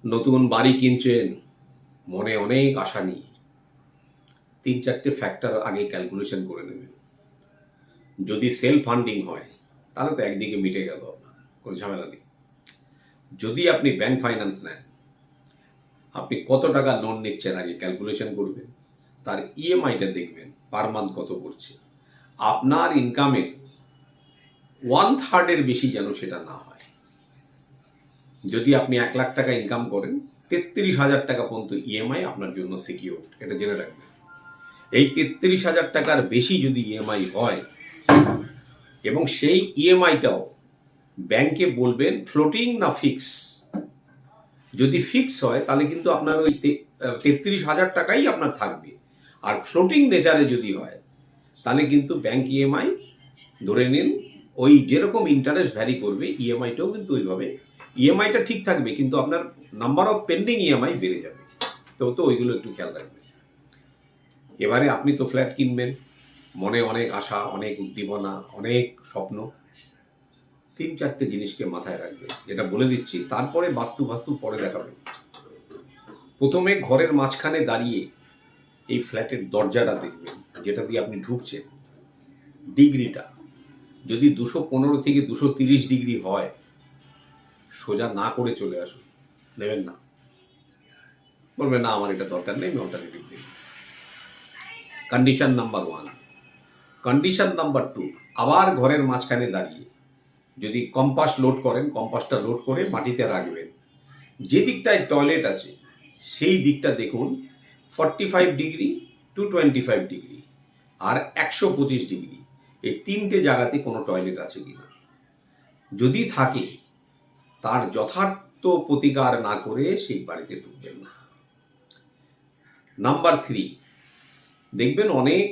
নতুন বাড়ি কিনছেন, মনে অনেক আশা নিয়ে ৩-৪টে ফ্যাক্টর আগে ক্যালকুলেশন করে নেবেন। যদি সেলফ ফান্ডিং হয় তাহলে তো একদিকে মিটে গেল, আপনার কোনো ঝামেলা নেই। যদি আপনি ব্যাংক ফাইন্যান্স নেন, আপনি কত টাকা লোন নিচ্ছেন আগে ক্যালকুলেশন করবেন, তার ইএমআইটা দেখবেন পার মান্থ কত পড়ছে। আপনার ইনকামের 1/3 বেশি যেন সেটা না হয়। যদি আপনি 1 লাখ টাকা ইনকাম করেন, 33,000 টাকা পর্যন্ত ইএমআই আপনার জন্য সিকিউর, এটা জেনে রাখবেন। এই 33,000 টাকার বেশি যদি ইএমআই হয়, এবং সেই ইএমআইটাও ব্যাংকে বলবেন ফ্লোটিং না ফিক্স। যদি ফিক্স হয় তাহলে কিন্তু আপনার ওই 33,000 টাকাই আপনার থাকবে। আর ফ্লোটিং নেচারে যদি হয় তাহলে কিন্তু ব্যাংক ইএমআই ধরে নিন ওই যেরকম ইন্টারেস্ট ভ্যারি করবে, ইএমআইটাও কিন্তু ওইভাবে, ইএমআইটা ঠিক থাকবে কিন্তু আপনার নাম্বার অফ পেন্ডিং ইএমআই বেড়ে যাবে। তো ওইগুলো একটু খেয়াল রাখবেন। এবারে আপনি তো ফ্ল্যাট কিনবেন, মনে অনেক আশা, অনেক উদ্দীপনা, অনেক স্বপ্ন। ৩-৪টে জিনিসকে মাথায় রাখবেন, যেটা বলে দিচ্ছি, তারপরে বাস্তু পরে দেখাবেন। প্রথমে ঘরের মাঝখানে দাঁড়িয়ে এই ফ্ল্যাটের দরজাটা দেখবেন, যেটা দিয়ে আপনি ঢুকছেন, ডিগ্রিটা যদি 215 থেকে 230 ডিগ্রি হয়, সোজা না করে চলে আসুন, নেবেন না। বলবেন না আমার এটা দরকার নেই, আমি অল্টারনেটিভ দেখি। Condition number 1। কন্ডিশন নাম্বার 2, আবার ঘরের মাঝখানে দাঁড়িয়ে যদি কম্পাস লোড করেন, কম্পাসটা লোড করে মাটিতে রাখবেন। যে দিকটায় টয়লেট আছে সেই দিকটা দেখুন 45 ডিগ্রি টু 25 ডিগ্রি আর 125 ডিগ্রি, এই 3টে জায়গাতে কোনো টয়লেট আছে কিনা। যদি থাকে, তার যথার্থ প্রতিকার না করে সেই বাড়িতে ঢুকবেন না। নাম্বার 3, দেখবেন অনেক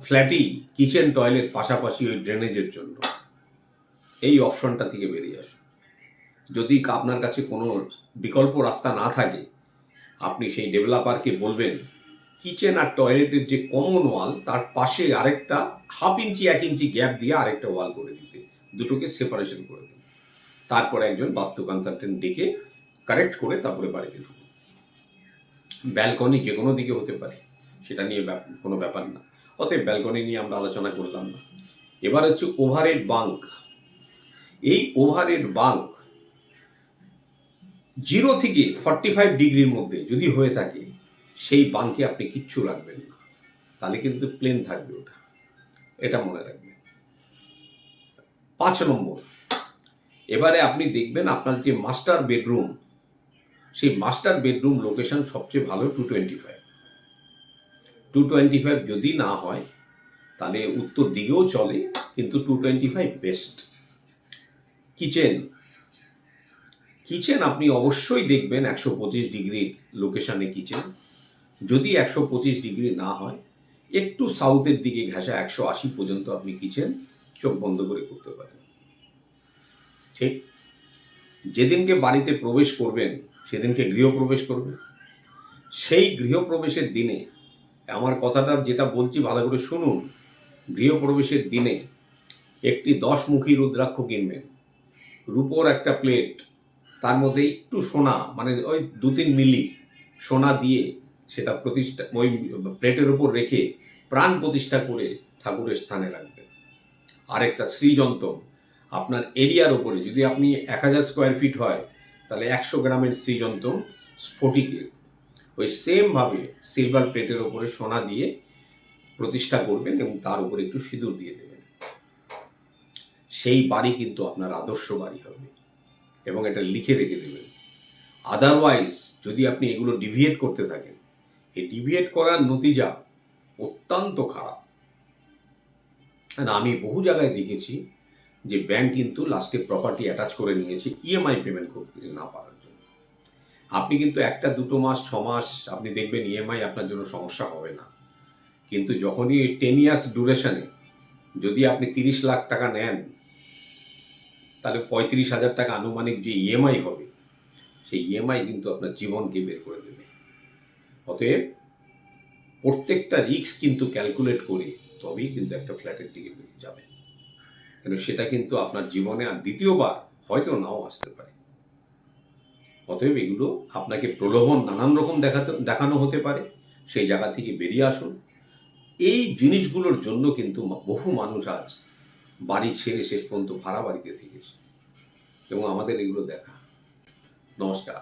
ফ্ল্যাটই কিচেন টয়লেট পাশাপাশি ওই ড্রেনেজের জন্য। এই অপশনটা থেকে বেরিয়ে আসুন। যদি আপনার কাছে কোনো বিকল্প রাস্তা না থাকে, আপনি সেই ডেভেলপারকে বলবেন কিচেন আর টয়লেটের যে কমন ওয়াল, তার পাশে আরেকটা 1/2 ইঞ্চি 1 ইঞ্চি গ্যাপ দিয়ে আরেকটা ওয়াল করে দিতে, দুটোকে সেপারেশন করে দিন। তারপরে একজন বাস্তু কনসালটেন্ট ডেকে কারেক্ট করে তারপরে বাড়িতে ঢুকুন। ব্যালকনি যে কোনো দিকে হতে পারে, সেটা নিয়ে কোনো ব্যাপার না। অতএব ব্যালকনি নিয়ে আমরা আলোচনা করলাম না। এবার হচ্ছে ওভারহেড বাঙ্ক। এই ওভারহেড বাঙ্ক 0 থেকে 45 ডিগ্রির মধ্যে যদি হয়ে থাকে, সেই বাঙ্কে আপনি কিচ্ছু রাখবেন না, তাহলে কিন্তু প্লেন থাকবে ওটা, এটা মনে রাখবেন। 5 নম্বর, এবারে আপনি দেখবেন আপনার যে মাস্টার বেডরুম, সেই মাস্টার বেডরুম লোকেশন সবচেয়ে ভালো 225 যদি না হয় তাহলে উত্তর দিকেও চলে, কিন্তু 225 বেস্ট। কিচেন আপনি অবশ্যই দেখবেন 125 ডিগ্রির লোকেশানে কিচেন। যদি 125 ডিগ্রি না হয়, একটু সাউথের দিকে ঘেঁষা 180 পর্যন্ত আপনি কিচেন চোখ বন্ধ করে করতে পারেন। ঠিক যেদিনকে বাড়িতে প্রবেশ করবেন সেদিনকে গৃহপ্রবেশ করবেন। সেই গৃহপ্রবেশের দিনে, আমার কথাটা যেটা বলছি ভালো করে শুনুন, গৃহপ্রবেশের দিনে একটি 10-মুখী রুদ্রাক্ষ কিনবেন, রূপোর একটা প্লেট, তার মধ্যে একটু সোনা, মানে ওই 2-3 মিলি সোনা দিয়ে সেটা প্রতিষ্ঠা, ওই প্লেটের উপর রেখে প্রাণ প্রতিষ্ঠা করে ঠাকুরের স্থানে রাখবেন। আরেকটা শ্রীযন্ত্র, আপনার এরিয়ার ওপরে যদি আপনি 1000 স্কোয়ার ফিট হয়, তাহলে 100 গ্রামের শ্রীযন্ত্র স্ফটিকের, ওই সেমভাবে সিলভার প্লেটের ওপরে সোনা দিয়ে প্রতিষ্ঠা করবেন এবং তার উপরে একটু সিঁদুর দিয়ে দেবেন। সেই বাড়ি কিন্তু আপনার আদর্শ বাড়ি হবে, এবং এটা লিখে রেখে দেবেন। আদারওয়াইজ যদি আপনি এগুলো ডিভিয়েট করতে থাকেন, এই ডিভিয়েট করার নতিজা অত্যন্ত খারাপ। আমি বহু জায়গায় দেখেছি যে ব্যাংক কিন্তু লাস্টে প্রপার্টি অ্যাটাচ করে নিয়েছে ইএমআই পেমেন্ট করতে না পারার জন্য। আপনি কিন্তু 1-2 মাস 6 মাস আপনি দেখবেন ইএমআই আপনার জন্য সমস্যা হবে না, কিন্তু যখনই 10 ইয়ার্স ডিউরেশনে যদি আপনি 30 লাখ টাকা নেন, তাহলে 35,000 টাকা আনুমানিক যে ইএমআই হবে, সেই ইএমআই কিন্তু আপনার জীবনকে বের করে দেবে। অতএব প্রত্যেকটা রিস্ক কিন্তু ক্যালকুলেট করে তবেই কিন্তু একটা ফ্ল্যাটের দিকে যাবে, কেন সেটা কিন্তু আপনার জীবনে আর দ্বিতীয়বার হয়তো নাও আসতে পারে। অতএব এগুলো আপনাকে প্রলোভন নানান রকম দেখানো হতে পারে, সেই জায়গা থেকে বেরিয়ে আসুন। এই জিনিসগুলোর জন্য কিন্তু বহু মানুষ আজ বাড়ি ছেড়ে শেষ পর্যন্ত ভাড়া বাড়িতে থেকেছে, এবং আমাদের এগুলো দেখা। নমস্কার।